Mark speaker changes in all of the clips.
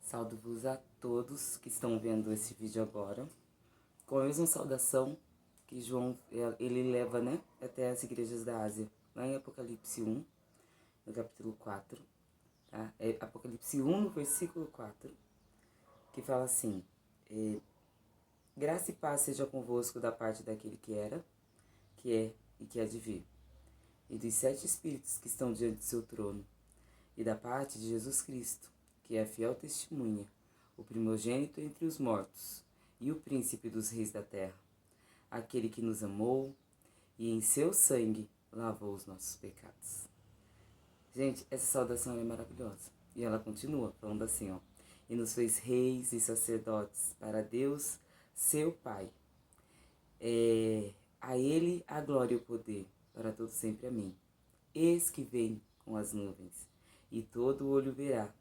Speaker 1: Saúdo-vos a todos que estão vendo esse vídeo agora, com a mesma saudação que João ele leva, até as igrejas da Ásia, lá em Apocalipse 1, no capítulo 4, tá? É Apocalipse 1, no versículo 4, que fala assim: graça e paz seja convosco da parte daquele que era, que é e que há de vir, e dos 7 espíritos que estão diante do seu trono, e da parte de Jesus Cristo, que é a fiel testemunha, o primogênito entre os mortos, e o príncipe dos reis da terra, aquele que nos amou e em seu sangue lavou os nossos pecados. Gente, essa saudação é maravilhosa. E ela continua falando assim, e nos fez reis e sacerdotes para Deus, seu Pai. A ele a glória e o poder, para todos sempre. Amém. Eis que vem com as nuvens, e todo o olho verá,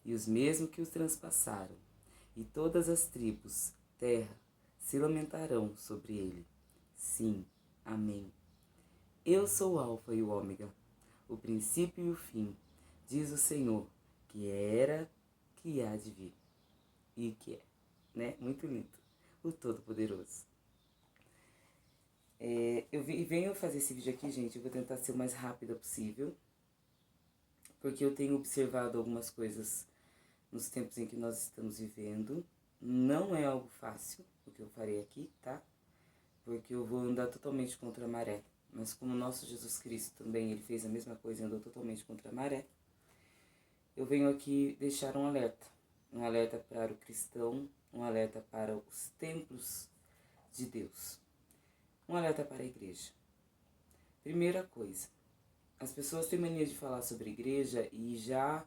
Speaker 1: e os mesmos que os transpassaram, e todas as tribos, terra, se lamentarão sobre ele. Sim, amém. Eu sou o Alfa e o Ômega, o princípio e o fim, diz o Senhor, que era, que há de vir, e que é, né? Muito lindo, o Todo-Poderoso. Eu venho fazer esse vídeo aqui, gente, eu vou tentar ser o mais rápida possível, porque eu tenho observado algumas coisas nos tempos em que nós estamos vivendo. Não é algo fácil o que eu farei aqui, tá? Porque eu vou andar totalmente contra a maré. Mas como o nosso Jesus Cristo também, ele fez a mesma coisa e andou totalmente contra a maré, eu venho aqui deixar um alerta. Um alerta para o cristão, um alerta para os templos de Deus. Um alerta para a igreja. Primeira coisa, as pessoas têm mania de falar sobre igreja e já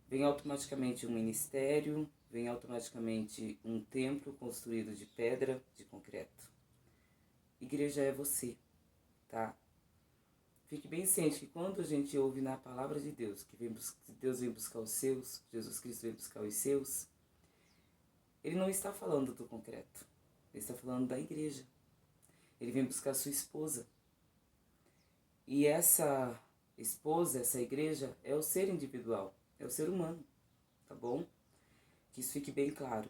Speaker 1: vem automaticamente um ministério, vem automaticamente um templo construído de pedra, de concreto. Igreja é você, tá? Fique bem ciente que quando a gente ouve na palavra de Deus, que Deus vem buscar os seus, Jesus Cristo vem buscar os seus, ele não está falando do concreto, ele está falando da igreja. Ele vem buscar a sua esposa. E essa esposa, essa igreja, é o ser individual, é o ser humano, tá bom? Que isso fique bem claro.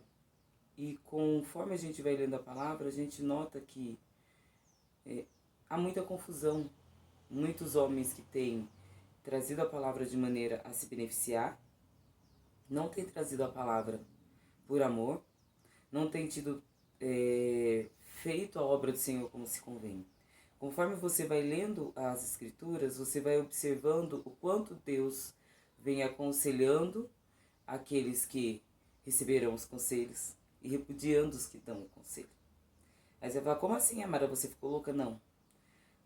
Speaker 1: E conforme a gente vai lendo a palavra, a gente nota que há muita confusão. Muitos homens que têm trazido a palavra de maneira a se beneficiar, não têm trazido a palavra por amor, não têm tido feito a obra do Senhor como se convém. Conforme você vai lendo as Escrituras, você vai observando o quanto Deus vem aconselhando aqueles que receberão os conselhos e repudiando os que dão o conselho. Aí você vai falar, como assim, Amara, você ficou louca? Não.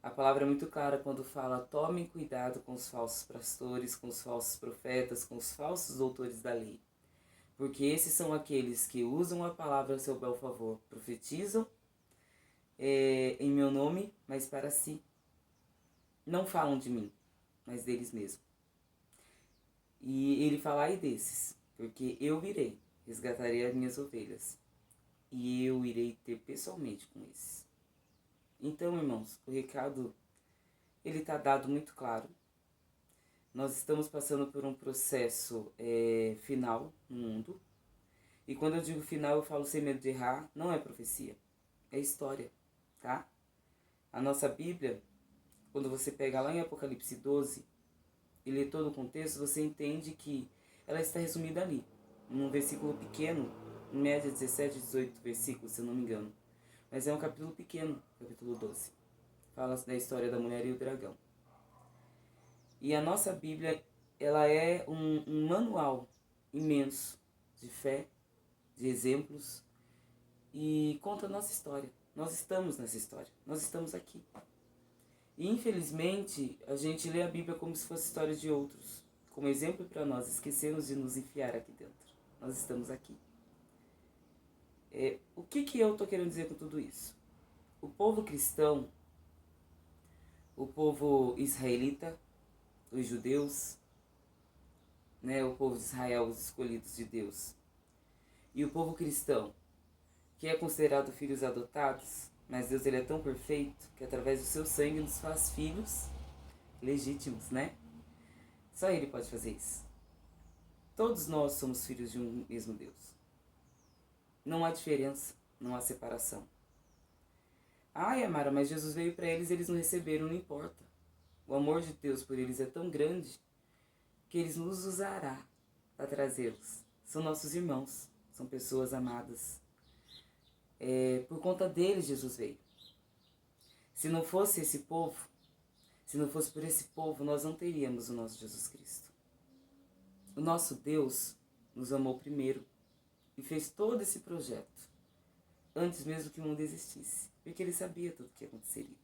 Speaker 1: A palavra é muito clara quando fala: tomem cuidado com os falsos pastores, com os falsos profetas, com os falsos doutores da lei. Porque esses são aqueles que usam a palavra a seu bel favor, profetizam em meu nome, mas para si. Não falam de mim, mas deles mesmos. E ele fala: ai desses, porque eu virei, resgatarei as minhas ovelhas, e eu irei ter pessoalmente com esses. Então, irmãos, o recado, ele está dado muito claro. Nós estamos passando por um processo final no mundo. E quando eu digo final, eu falo sem medo de errar, não é profecia, é história, tá? A nossa Bíblia, quando você pega lá em Apocalipse 12 e lê todo o contexto, você entende que ela está resumida ali, num versículo pequeno, em média 17, 18 versículos, se eu não me engano. Mas é um capítulo pequeno, capítulo 12. Fala da história da mulher e o dragão. E a nossa Bíblia, ela é um manual imenso de fé, de exemplos, e conta a nossa história. Nós estamos nessa história, nós estamos aqui. E infelizmente, a gente lê a Bíblia como se fosse história de outros, como exemplo para nós, esquecemos de nos enfiar aqui dentro. Nós estamos aqui. O que eu estou querendo dizer com tudo isso? O povo cristão, o povo israelita, os judeus, o povo de Israel, os escolhidos de Deus, e o povo cristão, que é considerado filhos adotados, mas Deus ele é tão perfeito que através do seu sangue nos faz filhos legítimos, Só ele pode fazer isso. Todos nós somos filhos de um mesmo Deus. Não há diferença, não há separação. Ai, Amara, mas Jesus veio para eles não receberam, não importa. O amor de Deus por eles é tão grande que eles nos usará para trazê-los. São nossos irmãos, são pessoas amadas. Por conta deles Jesus veio. Se não fosse esse povo, se não fosse por esse povo, nós não teríamos o nosso Jesus Cristo. O nosso Deus nos amou primeiro e fez todo esse projeto antes mesmo que o mundo existisse, porque ele sabia tudo o que aconteceria.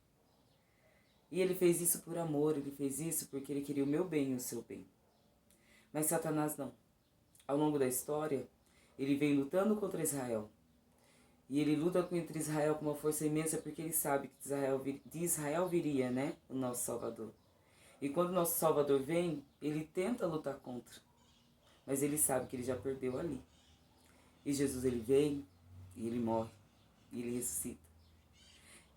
Speaker 1: E ele fez isso por amor, ele fez isso porque ele queria o meu bem e o seu bem. Mas Satanás não. Ao longo da história, ele vem lutando contra Israel. E ele luta contra Israel com uma força imensa porque ele sabe que de Israel viria, o nosso Salvador. E quando o nosso Salvador vem, ele tenta lutar contra. Mas ele sabe que ele já perdeu ali. E Jesus, ele vem, e ele morre, e ele ressuscita.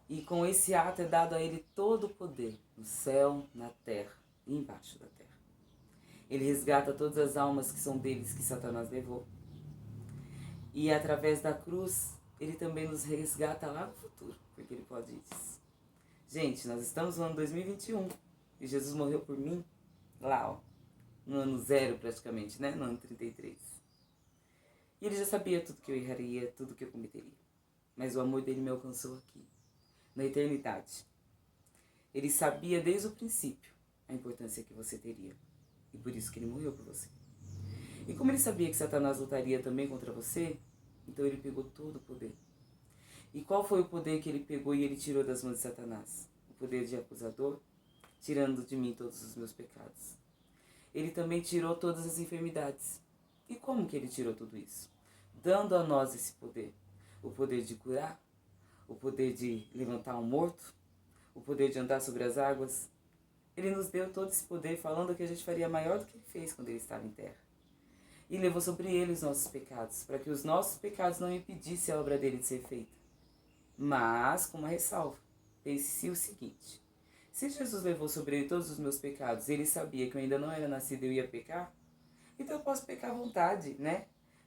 Speaker 1: E com esse ato é dado a ele todo o poder, no céu, na terra e embaixo da terra. Ele resgata todas as almas que são deles, que Satanás levou. E através da cruz, ele também nos resgata lá no futuro, porque ele pode isso. Gente, nós estamos no ano 2021 e Jesus morreu por mim lá, no ano 0 praticamente, no ano 33. E ele já sabia tudo que eu erraria, tudo que eu cometeria. Mas o amor dele me alcançou aqui, na eternidade. Ele sabia desde o princípio a importância que você teria. E por isso que ele morreu por você. E como ele sabia que Satanás lutaria também contra você, então ele pegou todo o poder. E qual foi o poder que ele pegou e ele tirou das mãos de Satanás? O poder de acusador, tirando de mim todos os meus pecados. Ele também tirou todas as enfermidades. E como que ele tirou tudo isso? Dando a nós esse poder. O poder de curar, o poder de levantar um morto, o poder de andar sobre as águas. Ele nos deu todo esse poder falando que a gente faria maior do que ele fez quando ele estava em terra. E levou sobre ele os nossos pecados, para que os nossos pecados não impedissem a obra dele de ser feita. Mas, com uma ressalva, pense-se o seguinte: se Jesus levou sobre ele todos os meus pecados e ele sabia que eu ainda não era nascido e eu ia pecar, então eu posso pecar à vontade,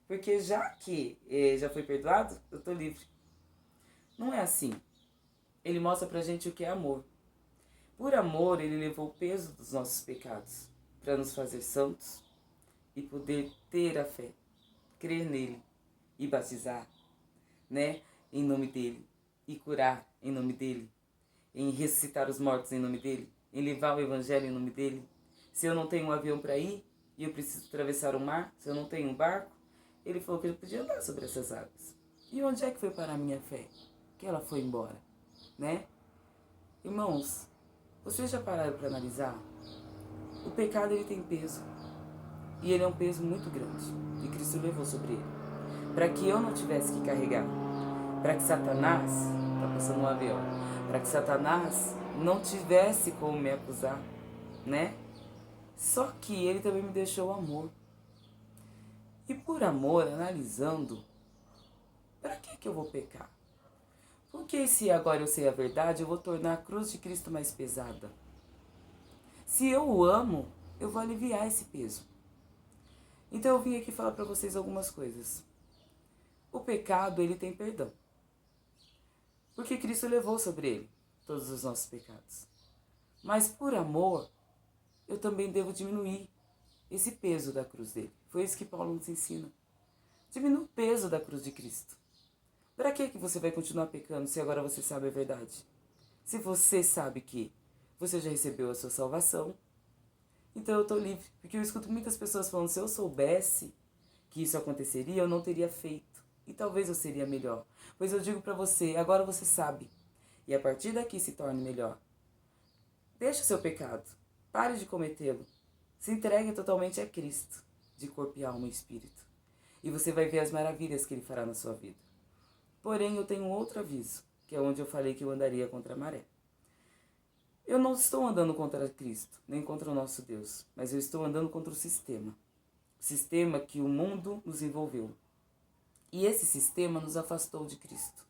Speaker 1: Porque já que já foi perdoado, eu estou livre. Não é assim. Ele mostra pra gente o que é amor. Por amor, ele levou o peso dos nossos pecados para nos fazer santos e poder ter a fé, crer nele e batizar, em nome dele, e curar em nome dele, em ressuscitar os mortos em nome dele, em levar o evangelho em nome dele. Se eu não tenho um avião para ir e eu preciso atravessar o mar, se eu não tenho um barco, ele falou que ele podia andar sobre essas águas. E onde é que foi parar a minha fé? Que ela foi embora, Irmãos, vocês já pararam para analisar? O pecado, ele tem peso. E ele é um peso muito grande. E Cristo levou sobre ele. Para que eu não tivesse que carregar. Para que Satanás, tá passando um avião, para que Satanás não tivesse como me acusar, Só que ele também me deixou o amor. E por amor, analisando, para que eu vou pecar? Porque se agora eu sei a verdade, eu vou tornar a cruz de Cristo mais pesada. Se eu o amo, eu vou aliviar esse peso. Então eu vim aqui falar para vocês algumas coisas. O pecado, ele tem perdão. Porque Cristo levou sobre ele todos os nossos pecados. Mas por amor, eu também devo diminuir esse peso da cruz dele. Foi isso que Paulo nos ensina. Diminua o peso da cruz de Cristo. Para que você vai continuar pecando se agora você sabe a verdade? Se você sabe que você já recebeu a sua salvação, então eu estou livre. Porque eu escuto muitas pessoas falando, se eu soubesse que isso aconteceria, eu não teria feito. E talvez eu seria melhor. Pois eu digo para você, agora você sabe. E a partir daqui se torne melhor. Deixe o seu pecado. Pare de cometê-lo. Se entregue totalmente a Cristo, de corpo e alma e espírito. E você vai ver as maravilhas que ele fará na sua vida. Porém, eu tenho outro aviso, que é onde eu falei que eu andaria contra a maré. Eu não estou andando contra Cristo, nem contra o nosso Deus, mas eu estou andando contra o sistema. O sistema que o mundo nos envolveu. E esse sistema nos afastou de Cristo.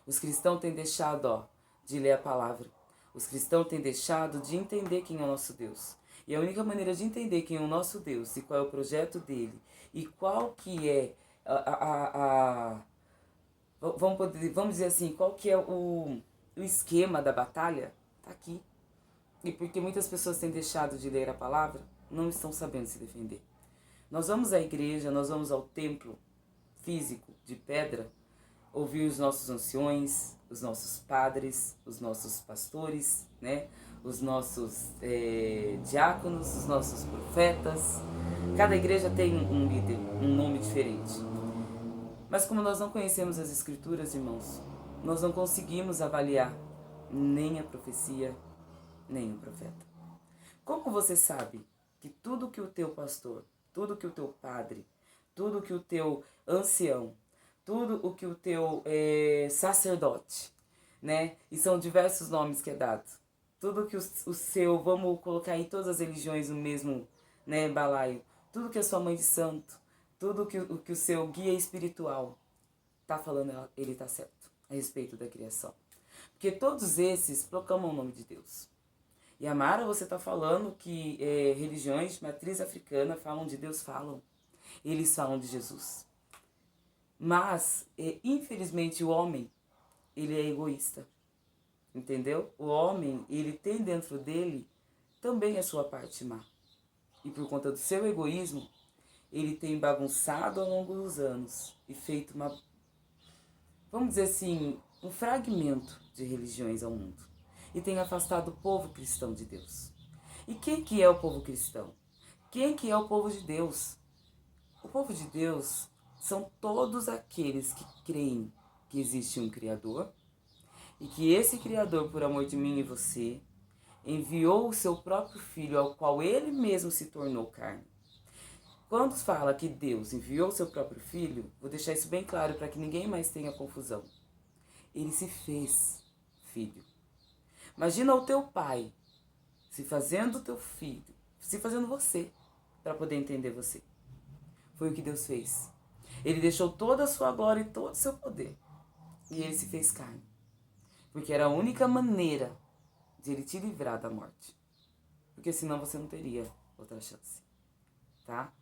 Speaker 1: Os cristãos têm deixado de ler a palavra. Os cristãos têm deixado de entender quem é o nosso Deus. E a única maneira de entender quem é o nosso Deus e qual é o projeto dele e qual que é vamos dizer assim, qual que é o esquema da batalha, tá aqui. E porque muitas pessoas têm deixado de ler a palavra, não estão sabendo se defender. Nós vamos à igreja, nós vamos ao templo físico de pedra, ouvir os nossos anciões, os nossos padres, os nossos pastores, né? Os nossos diáconos, os nossos profetas. Cada igreja tem um líder, um nome diferente. Mas como nós não conhecemos as escrituras, irmãos, nós não conseguimos avaliar nem a profecia, nem o profeta. Como você sabe que tudo que o teu pastor, tudo que o teu padre, tudo que o teu ancião, tudo o que o teu sacerdote, né? E são diversos nomes que é dado. Tudo que o seu, vamos colocar aí todas as religiões no mesmo, né, balaio. Tudo que a sua mãe de santo, tudo que o seu guia espiritual tá falando, ele tá certo a respeito da criação. Porque todos esses proclamam o nome de Deus. E Amara, você está falando que religiões de matriz africana falam de Deus, falam. Eles falam de Jesus. Mas, infelizmente, o homem, ele é egoísta. Entendeu? O homem, ele tem dentro dele também a sua parte má. E por conta do seu egoísmo, ele tem bagunçado ao longo dos anos e feito uma, vamos dizer assim, um fragmento de religiões ao mundo. E tem afastado o povo cristão de Deus. E quem que é o povo cristão? Quem que é o povo de Deus? O povo de Deus são todos aqueles que creem que existe um Criador e que esse Criador, por amor de mim e você, enviou o seu próprio Filho, ao qual ele mesmo se tornou carne. Quando fala que Deus enviou o seu próprio Filho, vou deixar isso bem claro para que ninguém mais tenha confusão. Ele se fez filho. Imagina o teu pai se fazendo teu filho, se fazendo você, para poder entender você. Foi o que Deus fez. Ele deixou toda a sua glória e todo o seu poder. E ele se fez carne. Porque era a única maneira de ele te livrar da morte. Porque senão você não teria outra chance. Tá?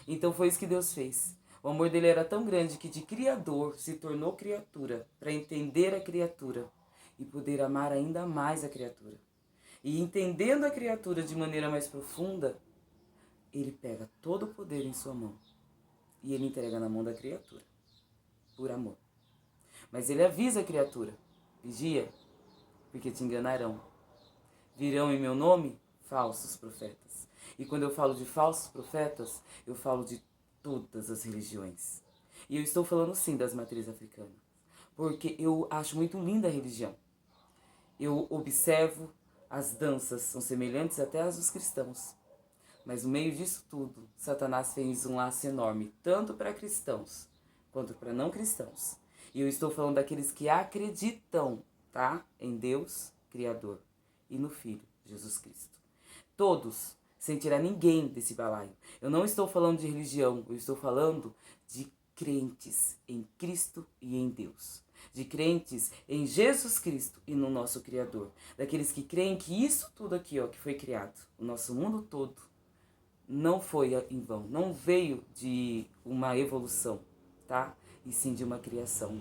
Speaker 1: Então foi isso que Deus fez. O amor dele era tão grande que de criador se tornou criatura. Para entender a criatura. E poder amar ainda mais a criatura. E entendendo a criatura de maneira mais profunda, ele pega todo o poder em sua mão. E ele entrega na mão da criatura. Por amor. Mas ele avisa a criatura. Vigia, porque te enganarão. Virão em meu nome falsos profetas. E quando eu falo de falsos profetas, eu falo de todas as religiões. E eu estou falando sim das matrizes africanas. Porque eu acho muito linda a religião. Eu observo, as danças são semelhantes até às dos cristãos. Mas no meio disso tudo, Satanás fez um laço enorme, tanto para cristãos quanto para não cristãos. E eu estou falando daqueles que acreditam, tá? Em Deus, Criador, e no Filho, Jesus Cristo. Todos, sem tirar ninguém desse balaio. Eu não estou falando de religião, eu estou falando de crentes em Cristo e em Deus. De crentes em Jesus Cristo e no nosso Criador. Daqueles que creem que isso tudo aqui, ó, que foi criado, o nosso mundo todo, não foi em vão, não veio de uma evolução, tá? E sim de uma criação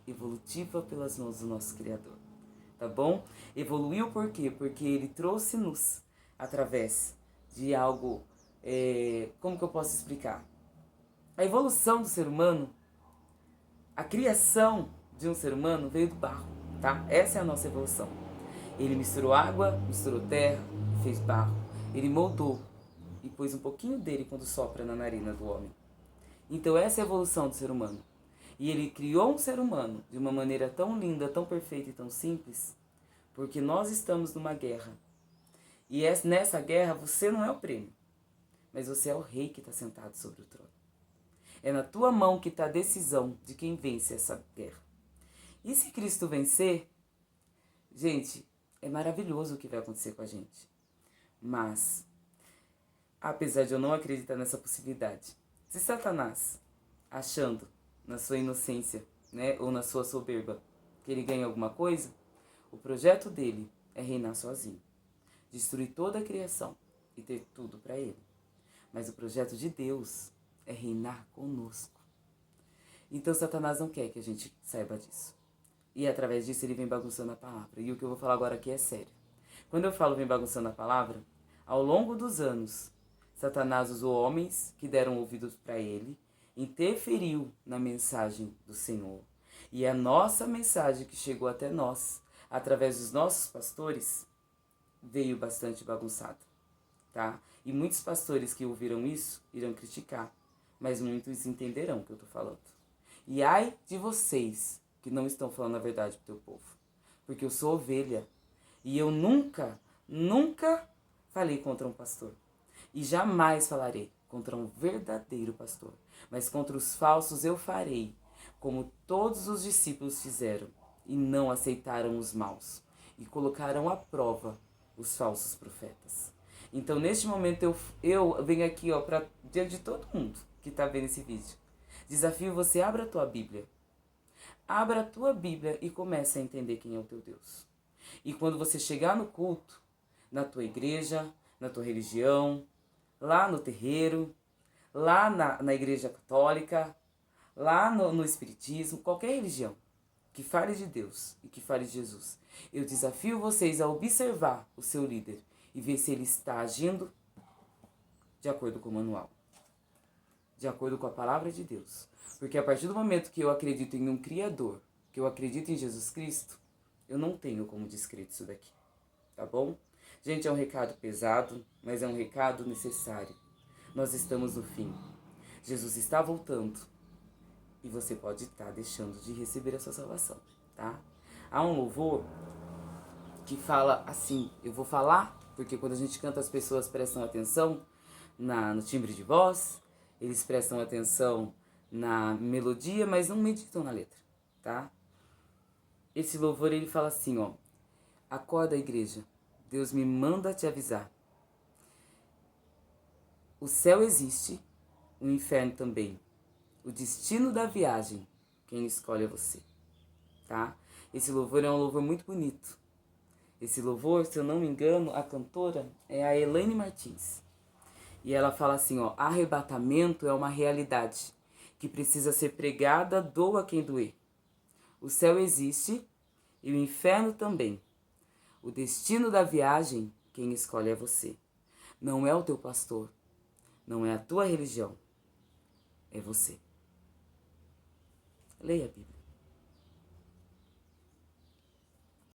Speaker 1: evolutiva pelas mãos do nosso Criador, tá bom? Evoluiu por quê? Porque ele trouxe-nos através de algo, como que eu posso explicar? A evolução do ser humano, a criação de um ser humano veio do barro, tá? Essa é a nossa evolução. Ele misturou água, misturou terra, fez barro, ele moldou e pôs um pouquinho dele quando sopra na narina do homem. Então essa é a evolução do ser humano. E ele criou um ser humano de uma maneira tão linda, tão perfeita e tão simples, porque nós estamos numa guerra. E nessa guerra você não é o prêmio, mas você é o rei que está sentado sobre o trono. É na tua mão que está a decisão de quem vence essa guerra. E se Cristo vencer, gente, é maravilhoso o que vai acontecer com a gente. Mas, apesar de eu não acreditar nessa possibilidade, se Satanás, achando na sua inocência, né, ou na sua soberba, que ele ganha alguma coisa, o projeto dele é reinar sozinho. Destruir toda a criação e ter tudo para Ele. Mas o projeto de Deus é reinar conosco. Então Satanás não quer que a gente saiba disso. E através disso ele vem bagunçando a palavra. E o que eu vou falar agora aqui é sério. Quando eu falo vem bagunçando a palavra, ao longo dos anos, Satanás usou homens que deram ouvidos para ele, interferiu na mensagem do Senhor. E a nossa mensagem que chegou até nós, através dos nossos pastores, veio bastante bagunçada, tá? E muitos pastores que ouviram isso irão criticar, mas muitos entenderão o que eu tô falando. E ai de vocês que não estão falando a verdade pro teu povo, porque eu sou ovelha e eu nunca falei contra um pastor e jamais falarei contra um verdadeiro pastor, mas contra os falsos eu farei, como todos os discípulos fizeram e não aceitaram os maus e colocaram à prova os falsos profetas. Então, neste momento, eu venho aqui para diante de todo mundo que está vendo esse vídeo. Desafio você, abra a tua Bíblia. Abra a tua Bíblia e comece a entender quem é o teu Deus. E quando você chegar no culto, na tua igreja, na tua religião, lá no terreiro, lá na igreja católica, lá no espiritismo, qualquer religião que fale de Deus e que fale de Jesus, eu desafio vocês a observar o seu líder e ver se ele está agindo de acordo com o manual, de acordo com a palavra de Deus. Porque a partir do momento que eu acredito em um Criador, que eu acredito em Jesus Cristo, eu não tenho como descrever isso daqui, tá bom? Gente, é um recado pesado, mas é um recado necessário. Nós estamos no fim. Jesus está voltando e você pode estar deixando de receber a sua salvação, tá? Há um louvor que fala assim, eu vou falar, porque quando a gente canta as pessoas prestam atenção no timbre de voz, eles prestam atenção na melodia, mas não meditam na letra, tá? Esse louvor ele fala assim, ó: acorda, igreja, Deus me manda te avisar. O céu existe, o inferno também. O destino da viagem, quem escolhe é você, tá? Esse louvor é um louvor muito bonito. Esse louvor, se eu não me engano, a cantora é a Elaine Martins. E ela fala assim, ó: arrebatamento é uma realidade que precisa ser pregada, doa quem doer. O céu existe e o inferno também. O destino da viagem, quem escolhe é você. Não é o teu pastor, não é a tua religião, é você. Leia a Bíblia.